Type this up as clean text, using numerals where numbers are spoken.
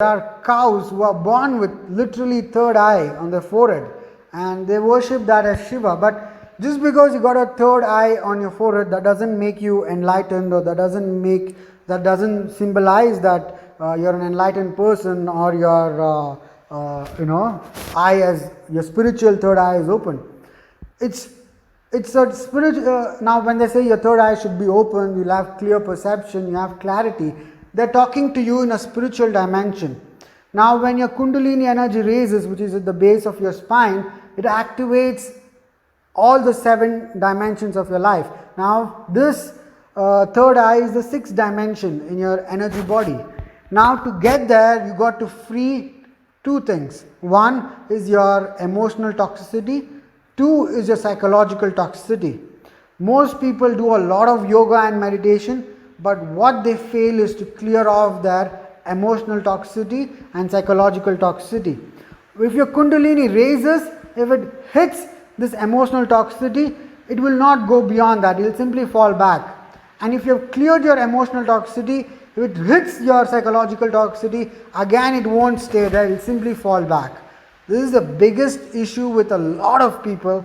There are cows who are born with literally third eye on their forehead and they worship that as Shiva. But just because you got a third eye on your forehead, that doesn't make you enlightened, or that doesn't symbolize that you're an enlightened person, or your eye as your spiritual third eye is open. It's a spiritual. Now, when they say your third eye should be open, you'll have clear perception, you have clarity. They're talking to you in a spiritual dimension. Now, when your Kundalini energy raises, which is at the base of your spine, it activates all the 7 dimensions of your life. Now, this third eye is the 6th dimension in your energy body. Now, to get there, you got to free 2 things. One is your emotional toxicity. 2 is your psychological toxicity. Most people do a lot of yoga and meditation, but what they fail is to clear off their emotional toxicity and psychological toxicity. If your Kundalini raises, if it hits this emotional toxicity, it will not go beyond that, it will simply fall back. And if you have cleared your emotional toxicity, if it hits your psychological toxicity, again it won't stay there, it will simply fall back. This is the biggest issue with a lot of people.